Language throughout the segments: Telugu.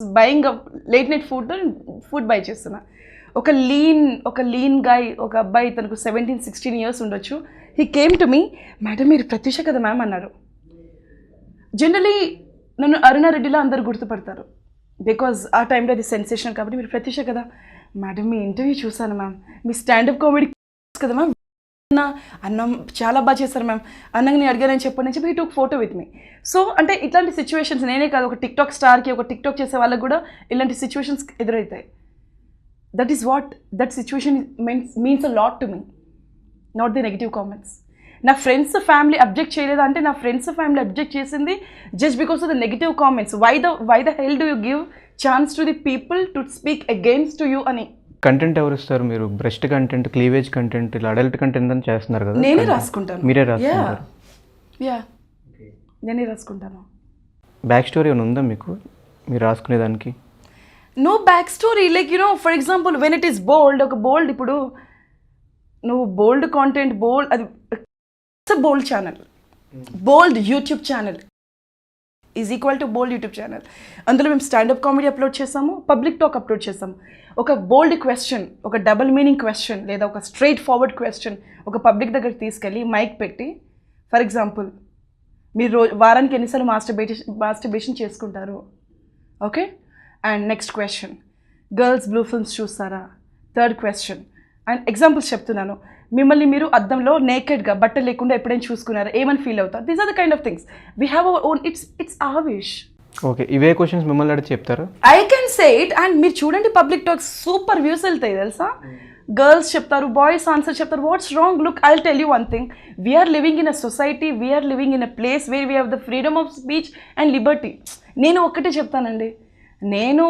Buying late night food by చేస్తున్నా. ఒక లీన్ గాయ్, ఒక అబ్బాయి, తనకు 17-16 ఇయర్స్ ఉండొచ్చు. He came to me, madam మీరు ప్రత్యూష కదా మ్యామ్ అన్నారు. జనరలీ నన్ను అరుణారెడ్డిలో అందరు గుర్తుపడతారు, బికాజ్ ఆ టైంలో అది సెన్సేషన్ కాబట్టి. మీరు ప్రత్యూష కదా మేడం, మీ ఇంటర్వ్యూ చూసాను మ్యామ్, మీ స్టాండప్ కామెడీ కదా మ్యామ్, అన్నం చాలా బాగా చేశారు మ్యామ్, అన్నని అడిగారని చెప్పని చెప్పి he took photo with me. So అంటే ఇట్లాంటి సిచ్యువేషన్స్ నేనే కాదు, ఒక టిక్టాక్ స్టార్కి, ఒక టిక్టాక్ చేసే వాళ్ళకి కూడా ఇలాంటి సిచ్యువేషన్స్ ఎదురవుతాయి. That is what that situation means a lot to me, not the negative comments. నా ఫ్రెండ్స్ ఫ్యామిలీ అబ్జెక్ట్ చేయలేదు అంటే, నా ఫ్రెండ్స్ ఫ్యామిలీ అబ్జెక్ట్ చేసింది just because of the negative comments. Why the hell do you give chance to the people to speak against to you అని. కంటెంట్ ఎవరు ఇస్తారు? మీరు బ్రెస్ట్ కంటెంట్, క్లీవేజ్ కంటెంట్, ఇలా అడల్ట్ కంటెంట్ అని చేస్తున్నారు కదా. నేనే రాసుకుంటాను. మీరే రాసుకుంటారు? యా, నేనే రాసుకుంటాను. బ్యాక్ స్టోరీ ఏమైనా ఉందా మీకు మీరు రాసుకునేదానికి? No back story, like you know, for example when it is bold, ఒక బోల్డ్, ఇప్పుడు నువ్వు బోల్డ్ కాంటెంట్, బోల్డ్, అది bold channel, bold YouTube channel is equal to bold YouTube channel. అందులో మేము స్టాండప్ కామెడీ అప్లోడ్ చేసాము, పబ్లిక్ టాక్ అప్లోడ్ చేసాము. ఒక బోల్డ్ క్వశ్చన్, ఒక డబుల్ మీనింగ్ క్వశ్చన్, లేదా ఒక స్ట్రైట్ ఫార్వర్డ్ క్వశ్చన్ ఒక పబ్లిక్ దగ్గర తీసుకెళ్ళి మైక్ పెట్టి, ఫర్ ఎగ్జాంపుల్ మీరు వారానికి ఎన్నిసార్లు మాస్టర్బేషన్ చేసుకుంటారు, okay, and next question, girls blue films చూస్తారా, థర్డ్ క్వశ్చన్, అండ్ ఎగ్జాంపుల్స్ చెప్తున్నాను. మిమ్మల్ని మీరు అద్దంలో నేకెడ్గా బట్టలు లేకుండా ఎప్పుడైనా చూసుకున్నారా, ఏమని ఫీల్ అవుతారు? These are the kind of things we have our own, it's our wish. Okay, ఇవే క్వశ్చన్స్ మిమ్మల్ని అడిగి చెప్తారా? I can say it, and మీరు చూడండి పబ్లిక్ టాక్స్ సూపర్ వ్యూస్ వెళ్తాయి తెలుసా. గర్ల్స్ చెప్తారు, బాయ్స్ ఆన్సర్ చెప్తారు. What's wrong? Look, I will tell you one thing, we are living in a society, we are living in a place where we have the freedom of speech and liberty. నేను ఒక్కటే చెప్తానండి, నేను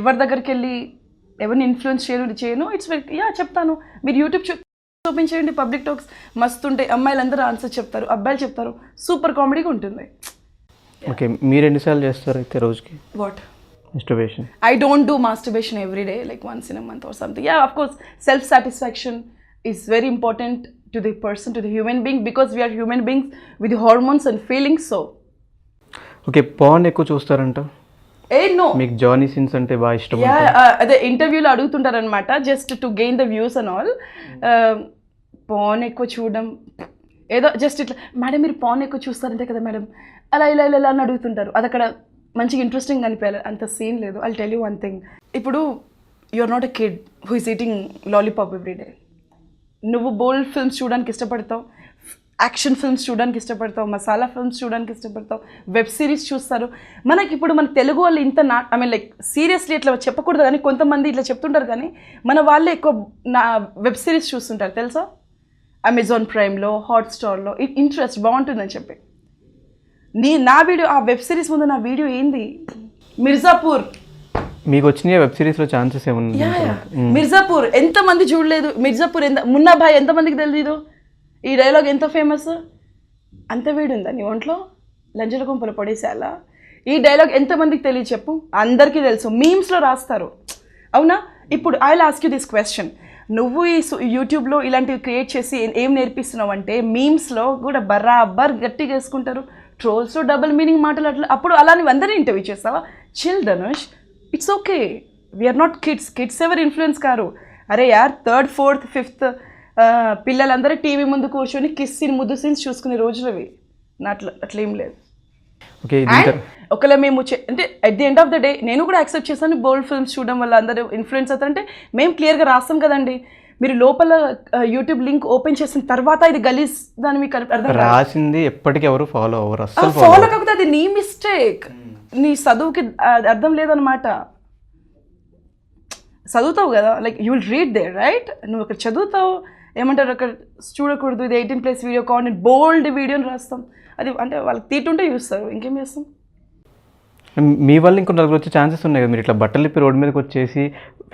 ఎవరి దగ్గరికి వెళ్ళి ఎవరిని ఇన్ఫ్లుయెన్స్ చేయను. ఇట్స్ యా, చెప్తాను. మీరు యూట్యూబ్ ఓపెన్ చేయండి, పబ్లిక్ టాక్స్ మస్తు ఉంటాయి. అమ్మాయిలందరూ ఆన్సర్ చెప్తారు, అబ్బాయిలు చెప్తారు, సూపర్ కామెడీగా ఉంటుంది. ఓకే, మీరు ఎన్నిసార్లు చేస్తారు అయితే రోజుకి what masturbation? I don't do masturbation every day, like once in a month or something. Yeah, of course, self-satisfaction is very important to the person, to the human being, because we are human beings with hormones and feelings. So, okay, porn ఎక్కువ చూస్తారంట? no. మీకు జానీ సిన్స్ అంటే బాగా ఇష్టం? అదే ఇంటర్వ్యూలో అడుగుతుంటారనమాట, just to gain the views and all. Porn ఎక్కువ చూడడం ఏదో జస్ట్ ఇట్లా, మేడం మీరు పాన్ ఎక్కువ చూస్తారంటే కదా మేడం, అలా ఇలా ఇలా అని అడుగుతుంటారు. అది అక్కడ మంచిగా ఇంట్రెస్టింగ్ అనిపించాలి, అంత సీన్ లేదు. I'll tell you one thing, ఇప్పుడు you are not a kid who is eating lollipop everyday. నువ్వు బోల్డ్ ఫిల్మ్స్ చూడడానికి ఇష్టపడతావు, యాక్షన్ ఫిల్మ్స్ చూడడానికి ఇష్టపడతావు, మసాలా ఫిల్మ్స్ చూడడానికి ఇష్టపడతావు, వెబ్ సిరీస్ చూస్తారు. మనకి ఇప్పుడు మన తెలుగు వాళ్ళు ఇంత ఐ మీన్ లైక్ సీరియస్లీ ఇట్లా చెప్పకూడదు కానీ కొంతమంది ఇట్లా చెప్తుంటారు, కానీ మన వాళ్ళే ఎక్కువ వెబ్ సిరీస్ చూస్తుంటారు తెలుసా. అమెజాన్ ప్రైమ్లో, హాట్స్టార్లో ఇంట్రెస్ట్ బాగుంటుందని చెప్పి నా వీడియో, ఆ వెబ్ సిరీస్ ముందు నా వీడియో ఏంది, మిర్జాపూర్. మీకు వచ్చిన వెబ్ సిరీస్లో ఛాన్సెస్ ఏమన్నా? మిర్జాపూర్ ఎంతమంది చూడలేదు, మిర్జాపూర్ మున్నా భాయ్ ఎంతమందికి తెలియదు, ఈ డైలాగ్ ఎంత ఫేమస్, అంత వీడు ఉందా నీ ఒంట్లో, లంజల గుంపలు పడేసేలా. ఈ డైలాగ్ ఎంతమందికి తెలియదు చెప్పు? అందరికీ తెలుసు, మీమ్స్లో రాస్తారు, అవునా. ఇప్పుడు I will ask you this question, నువ్వు ఈ యూట్యూబ్లో ఇలాంటివి క్రియేట్ చేసి ఏం నేర్పిస్తున్నావు అంటే, మీమ్స్లో కూడా బరాబర్ గట్టిగా వేసుకుంటారు, ట్రోల్స్లో డబుల్ మీనింగ్ మాటలు అట్లా. అప్పుడు అలా నువ్వు అందరినీ ఇంటర్వ్యూ చేస్తావా? Chill Dhanush, it's okay, we are not kids ఎవరు ఇన్ఫ్లుయెన్స్ కారు. అరే యార్, 3rd, 4th, 5th పిల్లలందరూ టీవీ ముందు కూర్చొని కిస్ సీన్, ముద్దు సీన్స్ చూసుకునే రోజులు అవి. అట్లా ఏం లేదు. ఒకవేళ మేము అంటే at the end of the day నేను కూడా యాక్సెప్ట్ చేశాను, బోల్డ్ ఫిల్మ్స్ చూడడం వల్ల అందరూ ఇన్ఫ్లుయెన్స్ అవుతారంటే మేము క్లియర్గా రాస్తాం కదండి. మీరు లోపల యూట్యూబ్ లింక్ ఓపెన్ చేసిన తర్వాత ఇది గలీజ్ దాన్ని మీకు అర్థం రాసింది ఎప్పటికీ ఎవరు ఫాలో అవ్వరు. ఫాలో కాకపోతే అది నీ మిస్టేక్, నీ చదువుకి అర్థం లేదనమాట. చదువుతావు కదా, like you will read there right, నువ్వు అక్కడ చదువుతావు, ఏమంటారు అక్కడ చూడకూడదు, ఇది 18+ వీడియో కాంటెంట్, బోల్డ్ వీడియోని రాస్తాం. అది అంటే వాళ్ళకి తీటుంటే చూస్తారు, ఇంకేం చేస్తాం. మీ వల్ల ఇంకో నలుగురు వచ్చే ఛాన్సెస్ ఉన్నాయి కదా, మీరు ఇట్లా బట్టలు ఇప్పి రోడ్ మీదకి వచ్చేసి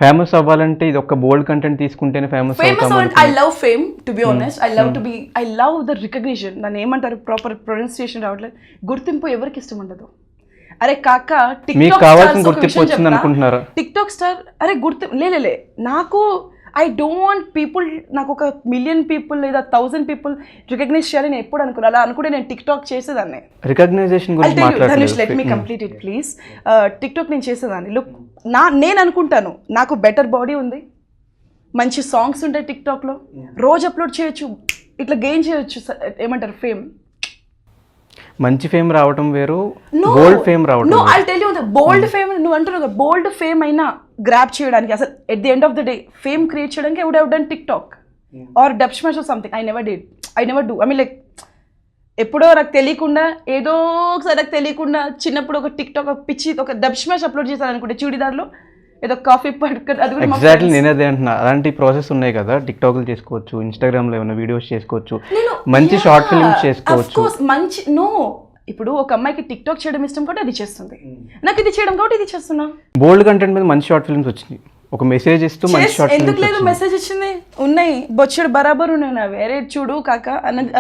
ఫేమస్ అవ్వాలంటే ఇది ఒక బోల్డ్ కంటెంట్ తీసుకుంటేనే ఫేమస్ అవుతాం. I love fame, to be honest. I love the recognition. దాన్ని ఏమంటారు, ప్రాపర్ ప్రొనౌన్సియేషన్ రావట్లేదు. గుర్తింపు ఎవరికి ఇష్టం ఉండదు. అరే కాక టిక్ టాక్ స్టార్, నాకు ఐ డోంట్ వాంట్ పీపుల్ నాకు ఒక 1,000,000 పీపుల్ లేదా 1,000 పీపుల్ రికగ్నైజ్ చేయాలని నేను ఎప్పుడు అనుకున్నాను. అలా అనుకుంటే నేను టిక్టాక్ చేసేదాన్ని. రికగ్నైజేషన్ గురించి Dhanush let me complete it please. TikTok నేను చేసేదాన్ని. లుక్ నేను అనుకుంటాను నాకు బెటర్ బాడీ ఉంది, మంచి సాంగ్స్ ఉంటాయి టిక్టాక్లో, రోజు అప్లోడ్ చేయొచ్చు, ఇట్లా గెయిన్ చేయొచ్చు, ఏమంటారు ఫేమ్. మంచి ఫేమ్ రావటం వేరు, బోల్డ్ ఫేమ్ రావటం. No I tell you bold fame నువ్వు అంటున్నావు కదా, బోల్డ్ ఫేమ్ అయినా గ్రాప్ చేయడానికి అసలు at the end of the day fame create చేయడానికి I would have done TikTok or Dubsmash or something. I never do. I mean like ఎప్పుడో నాకు తెలియకుండా ఏదో ఒకసారి నాకు తెలియకుండా చిన్నప్పుడు ఒక టిక్ టాక్ పిచ్చి ఒక డబ్ స్మాష్ అప్లోడ్ చేశాను అనుకుంటే చూడిదార్లో ఏదో కాఫీ పట్టుకొని అది కూడా ఎగ్జాక్ట్లీ నేను అదే అంటున్నా. అలాంటి ప్రాసెస్ ఉన్నాయి కదా, టిక్టాక్లు చేసుకోవచ్చు, ఇన్స్టాగ్రామ్లో ఏమైనా వీడియోస్ చేసుకోవచ్చు, మంచి షార్ట్ ఫిల్మ్స్ చేసుకోవచ్చు. మంచి ఇప్పుడు ఒక అమ్మాయికి టిక్ టాక్ చేయడం ఇష్టం కాబట్టి అది చేస్తుంది, నాకు ఇది చేయడం కాబట్టి ఇది చేస్తున్నా. బోల్డ్ కంటెంట్ మీద మంచి షార్ట్ ఫిల్మ్స్ వచ్చింది, ఒక మెసేజ్ ఇస్తూ మంచి షార్ట్ ఎందుకు ఫిల్మ్స్. లేదు మెసేజ్ ఇచ్చింది, ఉన్నాయి బొచ్చడు బరాబర్ ఉన్నాయి నా వేరే చూడు కాక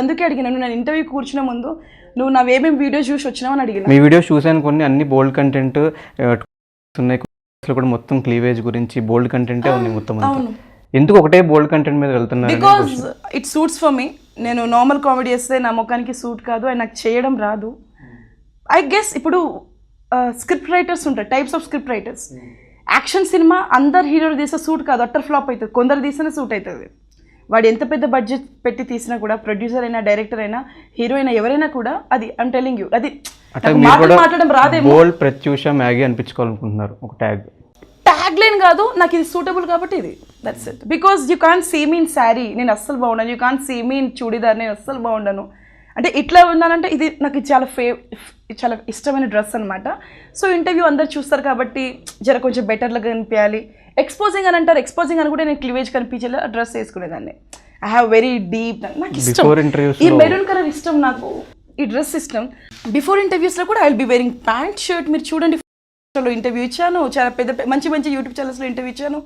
అందుకే అడిగినాను. నేను ఇంటర్వ్యూ కూర్చున్న ముందు నువ్వు నావేమేమి వీడియోస్ చూసి వచ్చినావు అని అడిగిన. మీ వీడియోస్ చూసాను కొన్ని, అన్ని బోల్డ్ కంటెంట్ ఉన్నాయి కూడా, మొత్తం క్లీవేజ్ గురించి బోల్డ్ కంటెంటే ఉంది మొత్తం అంతా. ఎందుకు ఒకటే బోల్డ్ కంటెంట్ మీద వెళ్తున్నారు? Because it suits for me. నేను నార్మల్ కామెడీ చేస్తే నా ముఖానికి సూట్ కాదు, అది నాకు చేయడం రాదు. ఐ గెస్ ఇప్పుడు స్క్రిప్ట్ రైటర్స్ ఉంటారు, types of script writers. Action cinema అందరు హీరోలు తీసే సూట్ కాదు, అట్టర్ ఫ్లాప్ అవుతుంది. కొందరు తీసినా సూట్ అవుతుంది. వాడు ఎంత పెద్ద బడ్జెట్ పెట్టి తీసినా కూడా, ప్రొడ్యూసర్ అయినా డైరెక్టర్ అయినా హీరో అయినా ఎవరైనా కూడా, అది ఐమ్ టెలింగ్ యూ, అది మాట్లాడడం రాదేమో. బోల్డ్ ప్రత్యూష మ్యాగీ అనిపించుకోవాలనుకుంటున్నారు ఒక ట్యాగ్ లైన్ కాదు, నాకు ఇది సూటబుల్ కాబట్టి ఇది, that's it. Because you can't see me in sari, నేను అస్సలు బాగుండను. You can't see me in churidar, నేను అస్సలు బాగుండను. అంటే ఇట్లా ఉన్నానంటే ఇది నాకు చాలా ఇష్టమైన డ్రెస్ అనమాట. సో ఇంటర్వ్యూ అందరు చూస్తారు కాబట్టి జర కొంచెం బెటర్గా కనిపించాలి. ఎక్స్పోజింగ్ అని అంటారు, ఎక్స్పోజింగ్ అని కూడా నేను క్లివేజ్ కనిపించేలా డ్రెస్ వేసుకునేదాన్ని. ఐ హ్యావ్ వెరీ డీప్, నాకు ఇష్టం ఈ మెరూన్ కలర్ ఇష్టం, నాకు ఈ డ్రెస్ ఇష్టం. బిఫోర్ ఇంటర్వ్యూస్లో కూడా I will be wearing pant shirt. మీరు చూడండి, ఇంటర్వ్యూ ఇచ్చాను, చాలా పెద్ద మంచి యూట్యూబ్ ఛానల్స్లో ఇంటర్వ్యూ ఇచ్చాను.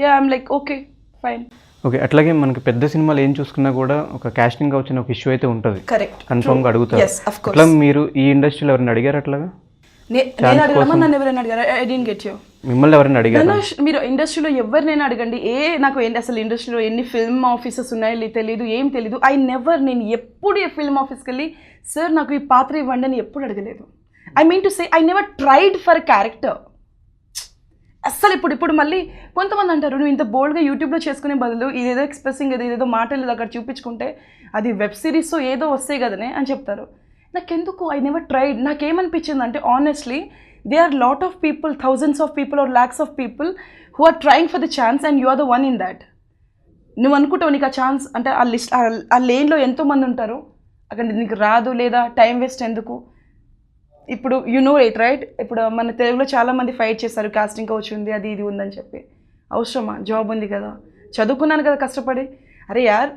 Yeah I'm like okay fine. Okay, అట్లాగే మనకి పెద్ద సినిమాలు ఏం చూసుకున్నా కూడా ఒక కాస్టింగ్ వచ్చిన ఒక ఇష్యూ అయితే ఉంటుంది, కరెక్ట్, కన్ఫర్మ్గా అడుగుతారు. అట్లా మీరు ఈ ఇండస్ట్రీలో ఎవరైనా అడిగారు అట్లాగా? నేను అడగమని నన్ను ఎవరైనా అడిగారు? I didn't get you. మిమ్మల్ని ఎవరైనా అడిగారు? మీరు ఇండస్ట్రీలో ఎవరినైనా అడగండి, నాకు అసలు ఇండస్ట్రీలో ఎన్ని ఫిల్మ్ ఆఫీసెస్ ఉన్నాయో తెలియదు, ఏం తెలీదు. నేను ఎప్పుడు ఏ ఫిల్మ్ ఆఫీస్కి వెళ్ళి సార్ నాకు ఈ పాత్ర ఇవ్వండి అని ఎప్పుడు అడగలేదు. I mean to say I never tried for character అస్సలు. ఇప్పుడు మళ్ళీ కొంతమంది అంటారు, నువ్వు ఇంత బోల్డ్గా యూట్యూబ్లో చేసుకునే బదులు ఇదేదో ఎక్స్ప్రెసింగ్ ఇదేదో మాటలు అక్కడ చూపించుకుంటే అది వెబ్ సిరీస్ ఏదో వస్తాయి కదనే అని చెప్తారు. నాకెందుకు, ఐ నెవర్ ట్రైడ్. నాకేమనిపించింది అంటే honestly they are lot of people, thousands of people are lakhs of people who are trying for the chance and you are the one in that. నువ్వు అనుకుంటావు నీకు ఆ ఛాన్స్ అంటే ఆ లిస్ట్ ఆ లేన్లో ఎంతోమంది ఉంటారు, అక్కడ నీకు రాదు లేదా టైం వేస్ట్ ఎందుకు. ఇప్పుడు యు నో ఇట్ రైట్, ఇప్పుడు మన తెలుగులో చాలామంది ఫైట్ చేస్తారు, కాస్టింగ్ కౌచ్ ఉంది, అది ఇది ఉందని చెప్పి. అవసరమా? జాబ్ ఉంది కదా, చదువుకున్నాను కదా కష్టపడి. అరే యార్,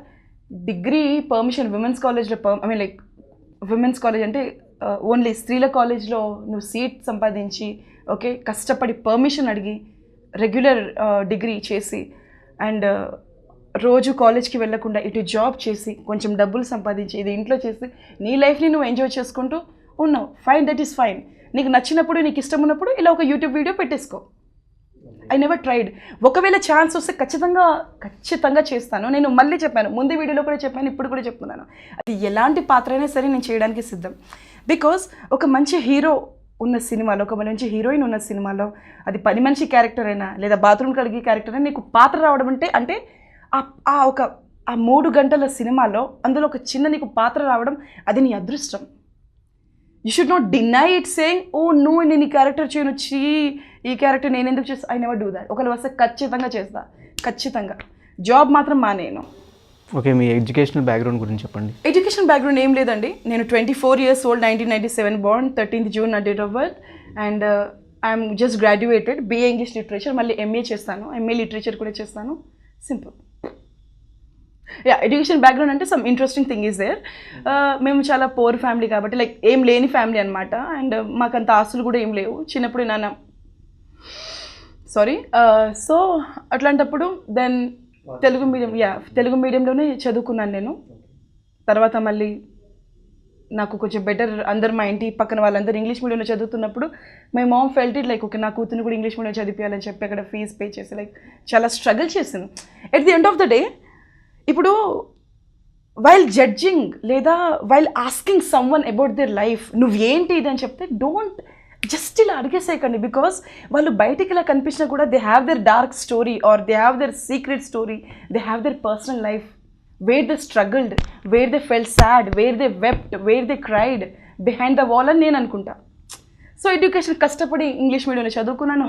డిగ్రీ పర్మిషన్ విమెన్స్ కాలేజ్లో I mean like women's college అంటే ఓన్లీ స్త్రీల కాలేజ్లో నువ్వు సీట్ సంపాదించి ఓకే కష్టపడి పర్మిషన్ అడిగి రెగ్యులర్ డిగ్రీ చేసి అండ్ రోజు కాలేజ్కి వెళ్ళకుండా ఇటు జాబ్ చేసి కొంచెం డబ్బులు సంపాదించి ఇది ఇంట్లో చేసి నీ లైఫ్ని నువ్వు ఎంజాయ్ చేసుకుంటూ ఉన్నావు. Fine, that is fine. నీకు నచ్చినప్పుడు నీకు ఇష్టం ఉన్నప్పుడు ఇలా ఒక యూట్యూబ్ వీడియో పెట్టేసుకో. I never tried. ఒకవేళ ఛాన్స్ వస్తే ఖచ్చితంగా చేస్తాను. నేను మళ్ళీ చెప్పాను, ముందు వీడియోలో కూడా చెప్పాను, ఇప్పుడు కూడా చెప్తున్నాను, అది ఎలాంటి పాత్ర అయినా సరే నేను చేయడానికి సిద్ధం. బికాస్ ఒక మంచి హీరో ఉన్న సినిమాలో, ఒక మంచి హీరోయిన్ ఉన్న సినిమాలో, అది పని మనిషి క్యారెక్టర్ అయినా లేదా బాత్రూమ్ కడిగే క్యారెక్టర్ అయినా నీకు పాత్ర రావడం అంటే ఆ 3 గంటల సినిమాలో అందులో ఒక చిన్న నీకు పాత్ర రావడం అది నీ అదృష్టం. You should not deny it saying oh నువ్వు నేను ఈ క్యారెక్టర్ చేయను, ఈ క్యారెక్టర్ నేను ఎందుకు చేస్తా. I never do that. ఒకవేళ వస్తే ఖచ్చితంగా చేస్తా, ఖచ్చితంగా. జాబ్ మాత్రం మానేను. ఓకే, మీ ఎడ్యుకేషనల్ బ్యాక్గ్రౌండ్ గురించి చెప్పండి. ఎడ్యుకేషన్ బ్యాక్గ్రౌండ్ ఏం లేదండి. నేను 24 years old, 1997 born, 13th June నా date of birth. And I'm just graduated BA English literature, మళ్ళీ MA చేస్తాను, MA లిటరేచర్ కూడా చేస్తాను. సింపుల్. ఎడ్యుకేషన్ బ్యాక్గ్రౌండ్ అంటే some interesting thing is there. మేము చాలా పూర్ ఫ్యామిలీ కాబట్టి లైక్ ఏం లేని ఫ్యామిలీ అనమాట. అండ్ మాకంత ఆస్తులు కూడా ఏం లేవు. చిన్నప్పుడు నాన్న సో అట్లాంటప్పుడు దెన్ తెలుగు మీడియంలోనే చదువుకున్నాను నేను. తర్వాత మళ్ళీ నాకు కొంచెం బెటర్, అందరు మా ఇంటి పక్కన వాళ్ళందరూ ఇంగ్లీష్ మీడియంలో చదువుతున్నప్పుడు my mom felt it like okay నా కూతురు కూడా ఇంగ్లీష్ మీడియం చదివించాలని చెప్పి అక్కడ ఫీజు పే చేసి లైక్ చాలా స్ట్రగుల్ చేసింది. At the end of the day ఇప్పుడు వైల్ జడ్జింగ్ లేదా while asking some one about their life నువ్వేంటి ఇది అని చెప్తే డోంట్ జస్ట్ ఇలా అడిగేసేయకండి. బికాస్ వాళ్ళు బయటికి ఇలా కనిపించినా కూడా they have their dark story or they have their secret story, they have their personal life where they struggled, where they felt sad, where they wept, where they cried behind the wall అని నేను అనుకుంటా. సో ఎడ్యుకేషన్ కష్టపడి ఇంగ్లీష్ మీడియంలో చదువుకున్నాను,